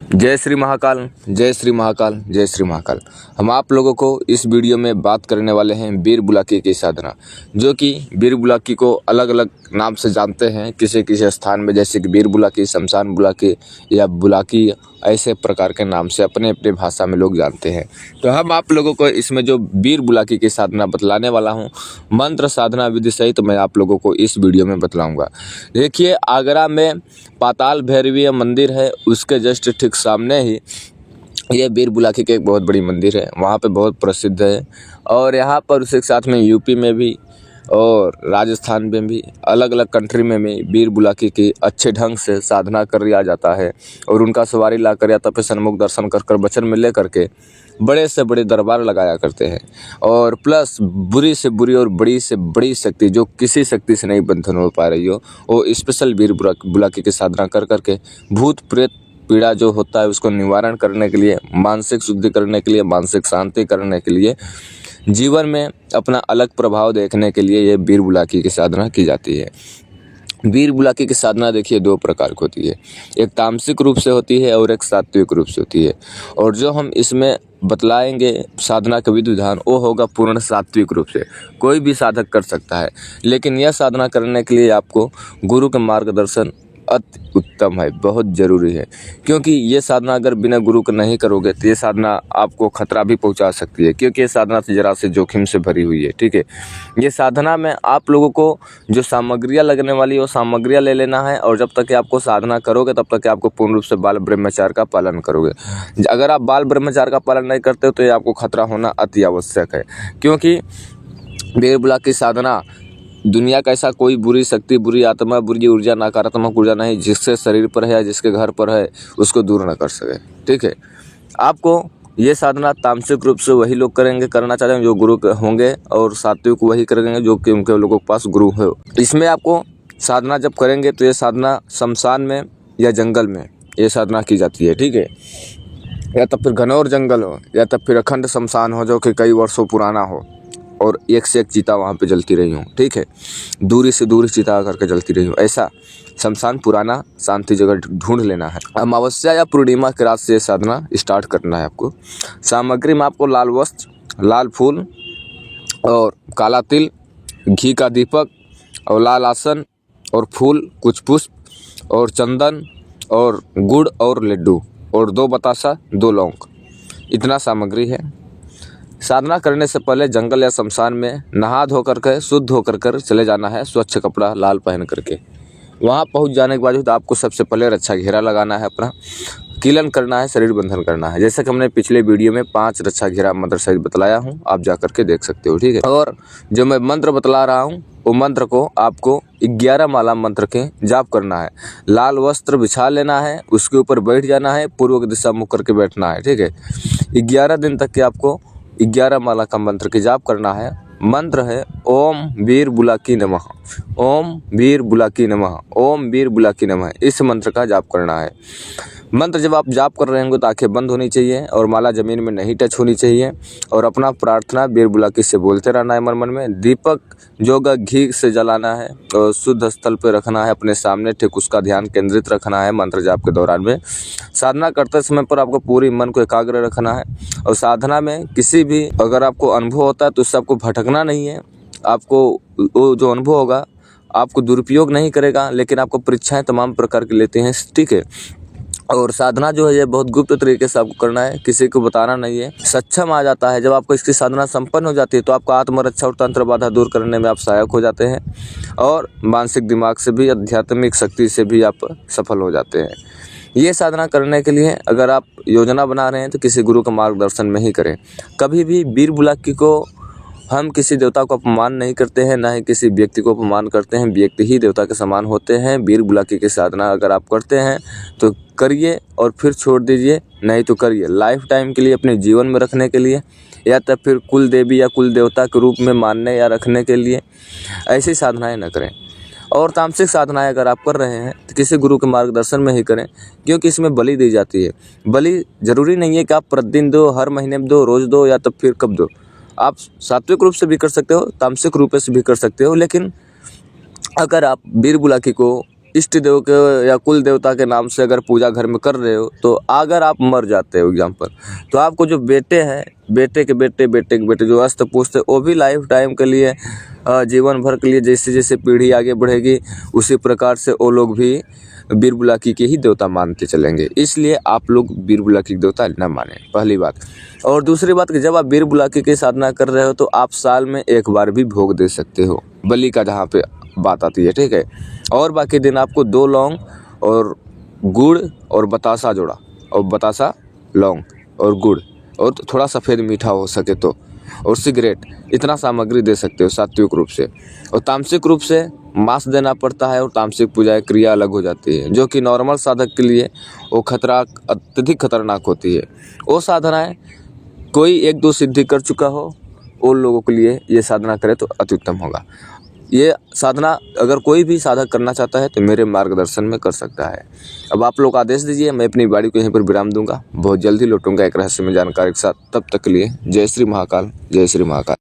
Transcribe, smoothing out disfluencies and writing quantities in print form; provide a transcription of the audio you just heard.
जय श्री महाकाल, जय श्री महाकाल, जय श्री महाकाल। हम आप लोगों को इस वीडियो में बात करने वाले हैं वीर बुलाकी की साधना, जो कि वीर बुलाकी को अलग अलग नाम से जानते हैं। किसी किसी स्थान में जैसे कि वीर बुलाकी, शमशान बुलाकी या बुलाकी, ऐसे प्रकार के नाम से अपने अपने भाषा में लोग जानते हैं। तो हम आप लोगों को इसमें जो वीर बुलाकी की साधना बतलाने वाला हूँ, मंत्र साधना विधि सहित मैं आप लोगों को इस वीडियो में बतलाऊँगा। देखिए, आगरा में पाताल भैरवी मंदिर है, उसके जस्ट ठीक सामने ही ये वीर बुलाकी के एक बहुत बड़ी मंदिर है। वहाँ पे बहुत प्रसिद्ध है और यहाँ पर उसके साथ में यूपी में भी और राजस्थान में भी, अलग अलग कंट्री में भी वीर बुलाकी की अच्छे ढंग से साधना कर लिया जाता है। और उनका सवारी ला कर या तो फिर सन्मुख दर्शन कर वचन में ले करके बड़े से बड़े दरबार लगाया करते हैं। और प्लस बुरी से बुरी और बड़ी से बड़ी शक्ति जो किसी शक्ति से नहीं बंधन हो पा रही हो, वो स्पेशल वीर बुलाकी की साधना कर करके भूत प्रेत पीड़ा जो होता है उसको निवारण करने के लिए, मानसिक शुद्धि करने के लिए, मानसिक शांति करने के लिए, जीवन में अपना अलग प्रभाव देखने के लिए ये वीर बुलाकी की साधना की जाती है। वीर बुलाकी की साधना देखिए दो प्रकार की होती है, एक तामसिक रूप से होती है और एक सात्विक रूप से होती है। और जो हम इसमें बतलाएंगे साधना का विधि विधान, वो होगा पूर्ण सात्विक रूप से। कोई भी साधक कर सकता है, लेकिन यह साधना करने के लिए आपको गुरु का मार्गदर्शन अति उत्तम है, बहुत ज़रूरी है। क्योंकि ये साधना अगर बिना गुरु के नहीं करोगे तो ये साधना आपको खतरा भी पहुंचा सकती है, क्योंकि ये साधना से जरा से जोखिम से भरी हुई है। ठीक है, ये साधना में आप लोगों को जो सामग्रियाँ लगने वाली है वो सामग्रियाँ ले लेना है। और जब तक कि आपको साधना करोगे तब तक कि आपको पूर्ण रूप से बाल ब्रह्मचार्य का पालन करोगे। अगर आप बाल ब्रह्मचार्य का पालन नहीं करते हो तो ये आपको खतरा होना अति आवश्यक है। क्योंकि वीर बुलाकी की साधना दुनिया का ऐसा कोई बुरी शक्ति, बुरी आत्मा, बुरी ऊर्जा, नकारात्मक ऊर्जा नहीं जिसके शरीर पर है या जिसके घर पर है उसको दूर न कर सके। ठीक है, आपको ये साधना तामसिक रूप से वही लोग करना चाहते हैं जो गुरु होंगे, और सात्विक वही करेंगे जो कि उनके लोगों के पास गुरु हो। इसमें आपको साधना जब करेंगे तो ये साधना शमशान में या जंगल में ये साधना की जाती है। ठीक है, या तब फिर घनौर जंगल हो या तब फिर अखंड शमशान हो जो कि कई वर्षों पुराना हो और एक से एक चिता वहाँ पे जलती रही हूँ। ठीक है, दूरी से दूरी चिता करके जलती रही हूँ, ऐसा शमशान पुराना शांति जगह ढूंढ लेना है। अमावस्या या पूर्णिमा की रात से ये साधना स्टार्ट करना है आपको। सामग्री में आपको लाल वस्त्र, लाल फूल और काला तिल, घी का दीपक और लाल आसन और फूल, कुछ पुष्प और चंदन और गुड़ और लड्डू और 2 बतासा, 2 लौंग, इतना सामग्री है। साधना करने से पहले जंगल या शमशान में नहा धो करके शुद्ध होकर कर चले जाना है, स्वच्छ कपड़ा लाल पहन करके। वहाँ पहुँच जाने के बाद आपको सबसे पहले रक्षा घेरा लगाना है, अपना कीलन करना है, शरीर बंधन करना है। जैसे कि हमने पिछले वीडियो में 5 रक्षा घेरा मंत्र सहित बतलाया हूँ, आप जा करके देख सकते हो। ठीक है, और जो मैं मंत्र बतला रहा हूँ वो मंत्र को आपको 11 माला मंत्र के जाप करना है। लाल वस्त्र बिछा लेना है, उसके ऊपर बैठ जाना है, पूर्व की दिशा मुख करके बैठना है। ठीक है, 11 दिन तक के आपको 11 माला का मंत्र की जाप करना है। मंत्र है ओम वीर बुलाकी नमः, ओम वीर बुलाकी नमः, ओम वीर बुलाकी नमः। इस मंत्र का जाप करना है। मंत्र जब आप जाप कर रहे होंगे तो आंखें बंद होनी चाहिए और माला जमीन में नहीं टच होनी चाहिए। और अपना प्रार्थना वीर बुलाकी से बोलते रहना है मन मन में। दीपक जो घी से जलाना है और शुद्ध स्थल पर रखना है अपने सामने, ठीक उसका ध्यान केंद्रित रखना है मंत्र जाप के दौरान में। साधना करते समय पर आपको पूरी मन को एकाग्र रखना है। और साधना में किसी भी अगर आपको अनुभव होता है तो उससे आपको भटकना नहीं है। आपको वो जो अनुभव होगा आपको दुरुपयोग नहीं करेगा, लेकिन आपको परीक्षाएं तमाम प्रकार की लेते हैं। ठीक है, और साधना जो है ये बहुत गुप्त तरीके से आपको करना है, किसी को बताना नहीं है। सक्षम आ जाता है जब आपको इसकी साधना संपन्न हो जाती है तो आपका आत्मरक्षा और तंत्र बाधा दूर करने में आप सहायक हो जाते हैं। और मानसिक दिमाग से भी, आध्यात्मिक शक्ति से भी आप सफल हो जाते हैं। ये साधना करने के लिए अगर आप योजना बना रहे हैं तो किसी गुरु का मार्गदर्शन में ही करें। कभी भी वीर बुलाकी को हम किसी देवता को अपमान नहीं करते हैं, ना ही किसी व्यक्ति को अपमान करते हैं। व्यक्ति ही देवता के समान होते हैं। वीर बुलाकी की साधना अगर आप करते हैं तो करिए और फिर छोड़ दीजिए, नहीं तो करिए लाइफ टाइम के लिए, अपने जीवन में रखने के लिए, या तो फिर कुल देवी या कुल देवता के रूप में मानने या रखने के लिए। ऐसी साधनाएं न करें। और तामसिक साधनाएं अगर आप कर रहे हैं तो किसी गुरु के मार्गदर्शन में ही करें, क्योंकि इसमें बलि दी जाती है। बलि जरूरी नहीं है कि आप प्रतिदिन दो, हर महीने में दो, रोज़ दो या तो फिर कब दो। आप सात्विक रूप से भी कर सकते हो, तामसिक रूप से भी कर सकते हो। लेकिन अगर आप वीर बुलाकी को इष्ट देव के या कुल देवता के नाम से अगर पूजा घर में कर रहे हो, तो अगर आप मर जाते हो एग्जाम्पल, तो आपको जो बेटे हैं, बेटे के बेटे, बेटे के बेटे जो अस्त पुस्त, वो भी लाइफ टाइम के लिए, जीवन भर के लिए, जैसे जैसे पीढ़ी आगे बढ़ेगी उसी प्रकार से वो लोग भी बीर बुलाकी के ही देवता मानते चलेंगे। इसलिए आप लोग बीर बुलाकी के देवता न माने, पहली बात। और दूसरी बात कि जब आप बीर बुलाकी की साधना कर रहे हो तो आप साल में एक बार भी भोग दे सकते हो, बलि का जहाँ पे बात आती है, ठीक है। और बाकी दिन आपको 2 लौंग और गुड़ और बतासा जोड़ा, और बतासा, लौंग और गुड़, और थोड़ा सफ़ेद मीठा हो सके तो, और सिगरेट, इतना सामग्री दे सकते हो सात्विक रूप से। और तामसिक रूप से मांस देना पड़ता है, और तामसिक पूजा क्रिया अलग हो जाती है, जो कि नॉर्मल साधक के लिए वो खतरा अत्यधिक खतरनाक होती है। वो साधनाएँ कोई 1-2 सिद्धि कर चुका हो, उन लोगों के लिए ये साधना करे तो अति उत्तम होगा। ये साधना अगर कोई भी साधक करना चाहता है तो मेरे मार्गदर्शन में कर सकता है। अब आप लोग आदेश दीजिए, मैं अपनी वाणी को यहीं पर विराम दूंगा। बहुत जल्दी लौटूंगा एक रहस्यमय जानकारी के साथ। तब तक के लिए जय श्री महाकाल, जय श्री महाकाल।